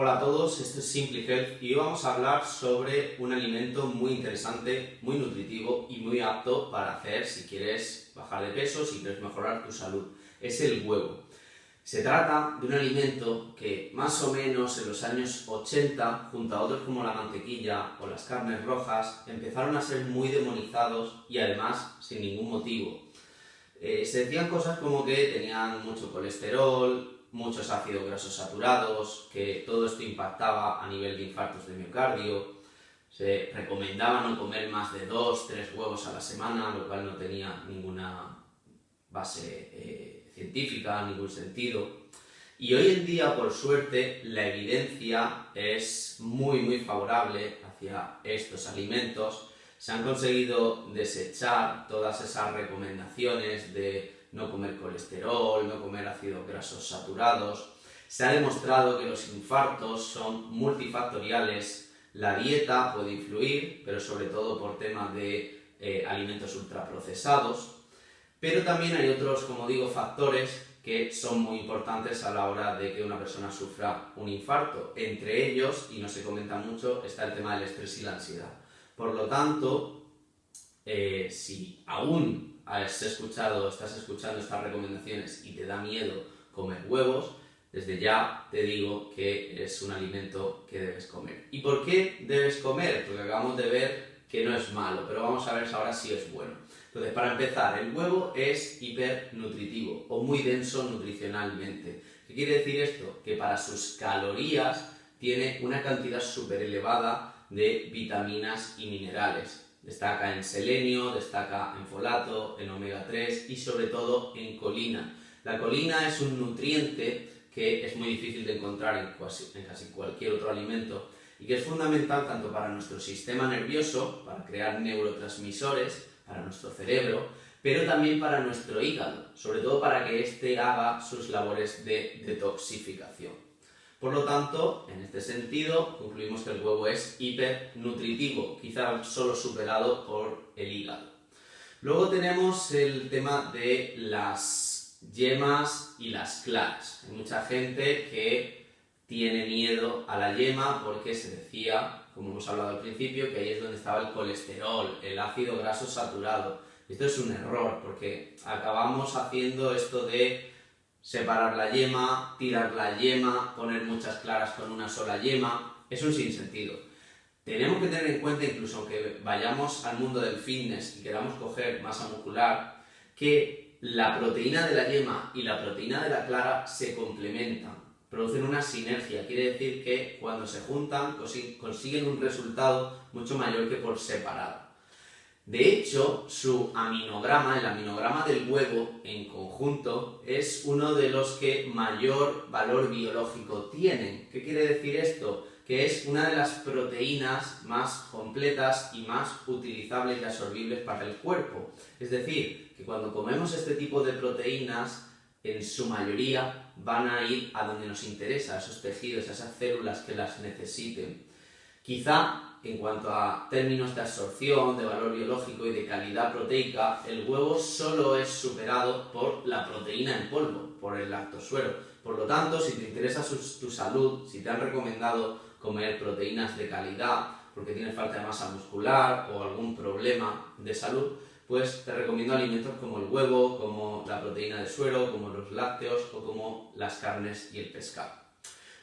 Hola a todos, esto es Simply Health y hoy vamos a hablar sobre un alimento muy interesante, muy nutritivo y muy apto para hacer si quieres bajar de peso, si quieres mejorar tu salud. Es el huevo. Se trata de un alimento que más o menos en los años 80, junto a otros como la mantequilla o las carnes rojas, empezaron a ser muy demonizados y además sin ningún motivo. Se decían cosas como que tenían mucho colesterol, muchos ácidos grasos saturados, que todo esto impactaba a nivel de infartos de miocardio. Se recomendaba no comer más de 2-3 huevos a la semana, lo cual no tenía ninguna base científica, ningún sentido. Y hoy en día, por suerte, la evidencia es muy favorable hacia estos alimentos. Se han conseguido desechar todas esas recomendaciones de no comer colesterol, no comer ácidos grasos saturados. Se ha demostrado que los infartos son multifactoriales. La dieta puede influir, pero sobre todo por temas de alimentos ultraprocesados. Pero también hay otros, como digo, factores que son muy importantes a la hora de que una persona sufra un infarto. Entre ellos, y no se comenta mucho, está el tema del estrés y la ansiedad. Por lo tanto, si aún estás escuchando estas recomendaciones y te da miedo comer huevos, desde ya te digo que es un alimento que debes comer. ¿Y por qué debes comer? Porque acabamos de ver que no es malo, pero vamos a ver ahora si es bueno. Entonces, para empezar, el huevo es hipernutritivo o muy denso nutricionalmente. ¿Qué quiere decir esto? Que para sus calorías tiene una cantidad súper elevada de vitaminas y minerales. Destaca en selenio, destaca en folato, en omega 3 y sobre todo en colina. La colina es un nutriente que es muy difícil de encontrar en casi cualquier otro alimento y que es fundamental tanto para nuestro sistema nervioso, para crear neurotransmisores, para nuestro cerebro, pero también para nuestro hígado, sobre todo para que éste haga sus labores de detoxificación. Por lo tanto, en este sentido, concluimos que el huevo es hipernutritivo, quizá solo superado por el hígado. Luego tenemos el tema de las yemas y las claras. Hay mucha gente que tiene miedo a la yema porque se decía, como hemos hablado al principio, que ahí es donde estaba el colesterol, el ácido graso saturado. Esto es un error porque acabamos haciendo esto de separar la yema, tirar la yema, poner muchas claras con una sola yema. Es un sinsentido. Tenemos que tener en cuenta, incluso aunque vayamos al mundo del fitness y queramos coger masa muscular, que la proteína de la yema y la proteína de la clara se complementan, producen una sinergia. Quiere decir que cuando se juntan consiguen un resultado mucho mayor que por separado. De hecho, su aminograma, el aminograma del huevo en conjunto, es uno de los que mayor valor biológico tienen. ¿Qué quiere decir esto? Que es una de las proteínas más completas y más utilizables y absorbibles para el cuerpo. Es decir, que cuando comemos este tipo de proteínas, en su mayoría van a ir a donde nos interesa, a esos tejidos, a esas células que las necesiten. Quizá, en cuanto a términos de absorción, de valor biológico y de calidad proteica, el huevo solo es superado por la proteína en polvo, por el lactosuero. Por lo tanto, si te interesa tu salud, si te han recomendado comer proteínas de calidad porque tienes falta de masa muscular o algún problema de salud, pues te recomiendo alimentos como el huevo, como la proteína de suero, como los lácteos o como las carnes y el pescado.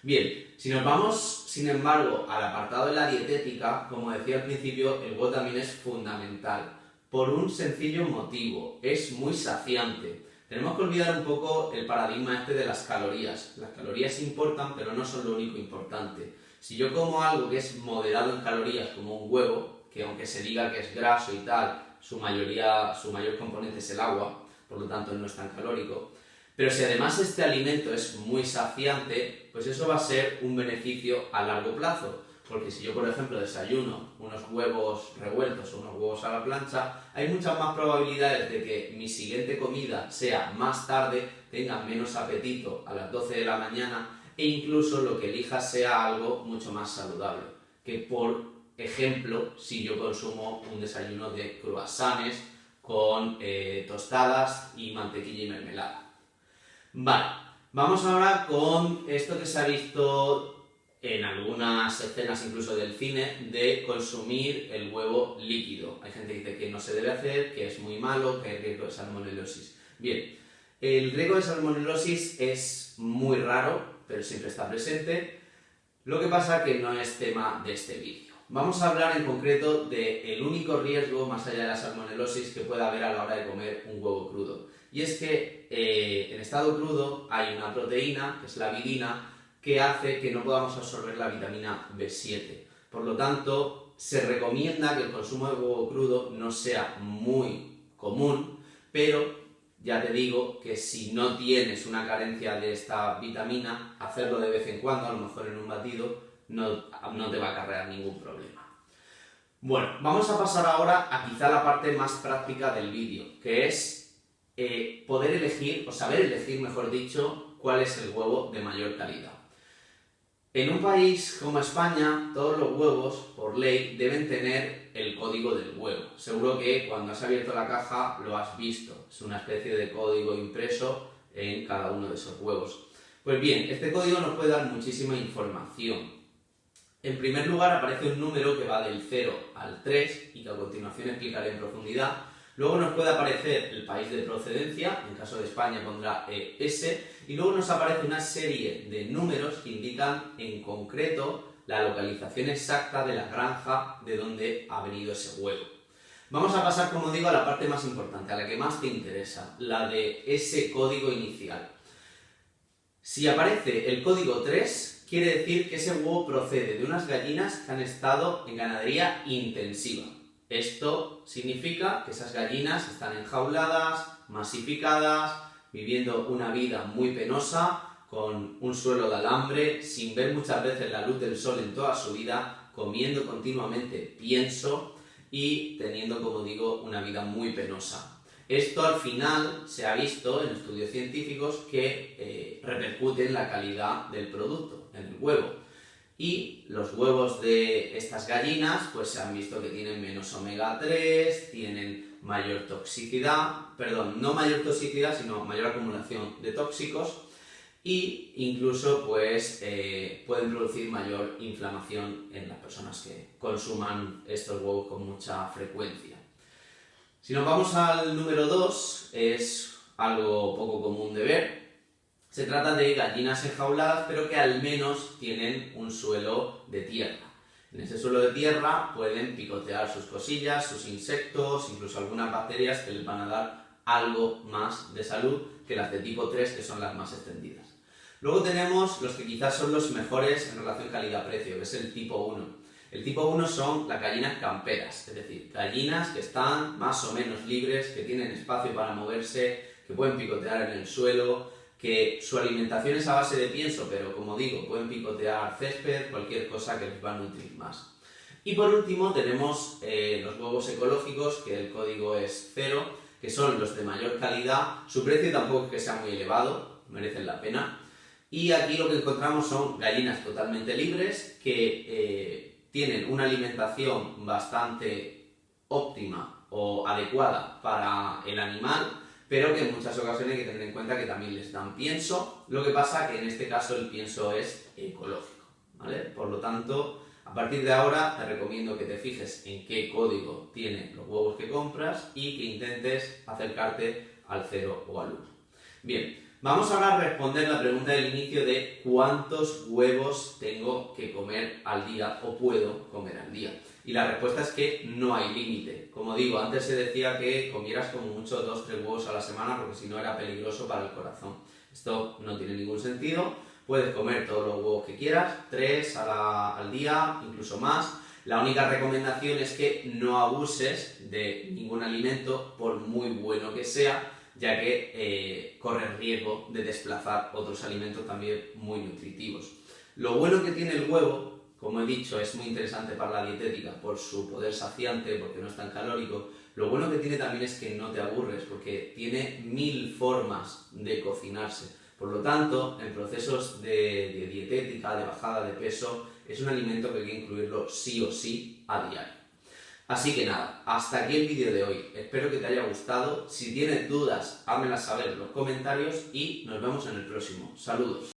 Bien, si nos vamos, sin embargo, al apartado de la dietética, como decía al principio, el huevo también es fundamental, por un sencillo motivo: es muy saciante. Tenemos que olvidar un poco el paradigma este de las calorías. Las calorías importan, pero no son lo único importante. Si yo como algo que es moderado en calorías, como un huevo, que aunque se diga que es graso y tal, su mayor componente es el agua, por lo tanto no es tan calórico, pero si además este alimento es muy saciante, pues eso va a ser un beneficio a largo plazo. Porque si yo, por ejemplo, desayuno unos huevos revueltos o unos huevos a la plancha, hay muchas más probabilidades de que mi siguiente comida sea más tarde, tenga menos apetito a las 12 de la mañana e incluso lo que elija sea algo mucho más saludable. Que por ejemplo, si yo consumo un desayuno de croissants con tostadas y mantequilla y mermelada. Vale, vamos ahora con esto que se ha visto en algunas escenas incluso del cine, de consumir el huevo líquido. Hay gente que dice que no se debe hacer, que es muy malo, que hay riesgo de salmonelosis. Bien, el riesgo de salmonelosis es muy raro, pero siempre está presente. Lo que pasa que no es tema de este vídeo. Vamos a hablar en concreto del único riesgo, más allá de la salmonelosis, que puede haber a la hora de comer un huevo crudo. Y es que en estado crudo hay una proteína, que es la virina, que hace que no podamos absorber la vitamina B7. Por lo tanto, se recomienda que el consumo de huevo crudo no sea muy común, pero ya te digo que si no tienes una carencia de esta vitamina, hacerlo de vez en cuando, a lo mejor en un batido, no te va a acarrear ningún problema. Bueno, vamos a pasar ahora a quizá la parte más práctica del vídeo, que es poder elegir, o saber elegir, mejor dicho, cuál es el huevo de mayor calidad. En un país como España, todos los huevos, por ley, deben tener el código del huevo. Seguro que cuando has abierto la caja lo has visto. Es una especie de código impreso en cada uno de esos huevos. Pues bien, este código nos puede dar muchísima información. En primer lugar aparece un número que va del 0 al 3 y que a continuación explicaré en profundidad. Luego nos puede aparecer el país de procedencia, en caso de España pondrá ES, y luego nos aparece una serie de números que indican en concreto la localización exacta de la granja de donde ha venido ese huevo. Vamos a pasar, como digo, a la parte más importante, a la que más te interesa, la de ese código inicial. Si aparece el código 3, quiere decir que ese huevo procede de unas gallinas que han estado en ganadería intensiva. Esto significa que esas gallinas están enjauladas, masificadas, viviendo una vida muy penosa, con un suelo de alambre, sin ver muchas veces la luz del sol en toda su vida, comiendo continuamente pienso y teniendo, como digo, una vida muy penosa. Esto al final se ha visto en estudios científicos que repercute en la calidad del producto, en el huevo. Y los huevos de estas gallinas pues se han visto que tienen menos omega 3, tienen mayor toxicidad, perdón, no mayor toxicidad, sino mayor acumulación de tóxicos e incluso pues pueden producir mayor inflamación en las personas que consuman estos huevos con mucha frecuencia. Si nos vamos al número 2, es algo poco común de ver. Se trata de gallinas enjauladas, pero que al menos tienen un suelo de tierra. En ese suelo de tierra pueden picotear sus cosillas, sus insectos, incluso algunas bacterias que les van a dar algo más de salud que las de tipo 3, que son las más extendidas. Luego tenemos los que quizás son los mejores en relación calidad-precio, que es el tipo 1. El tipo 1 son las gallinas camperas, es decir, gallinas que están más o menos libres, que tienen espacio para moverse, que pueden picotear en el suelo, que su alimentación es a base de pienso, pero como digo, pueden picotear césped, cualquier cosa que les va a nutrir más. Y por último tenemos los huevos ecológicos, que el código es 0, que son los de mayor calidad. Su precio tampoco es que sea muy elevado, merecen la pena. Y aquí lo que encontramos son gallinas totalmente libres que tienen una alimentación bastante óptima o adecuada para el animal, pero que en muchas ocasiones hay que tener en cuenta que también les dan pienso. Lo que pasa que en este caso el pienso es ecológico, ¿vale? Por lo tanto, a partir de ahora te recomiendo que te fijes en qué código tienen los huevos que compras y que intentes acercarte al 0 o al 1. Bien, vamos ahora a responder la pregunta del inicio de cuántos huevos tengo que comer al día o puedo comer al día. Y la respuesta es que no hay límite. Como digo, antes se decía que comieras como mucho 2-3 huevos a la semana porque si no era peligroso para el corazón. Esto no tiene ningún sentido. Puedes comer todos los huevos que quieras, 3 al día, incluso más. La única recomendación es que no abuses de ningún alimento por muy bueno que sea, ya que corres riesgo de desplazar otros alimentos también muy nutritivos. Lo bueno que tiene el huevo, como he dicho, es muy interesante para la dietética por su poder saciante, porque no es tan calórico. Lo bueno que tiene también es que no te aburres, porque tiene 1000 formas de cocinarse. Por lo tanto, en procesos de dietética, de bajada de peso, es un alimento que hay que incluirlo sí o sí a diario. Así que nada, hasta aquí el vídeo de hoy. Espero que te haya gustado. Si tienes dudas, házmelas saber en los comentarios y nos vemos en el próximo. Saludos.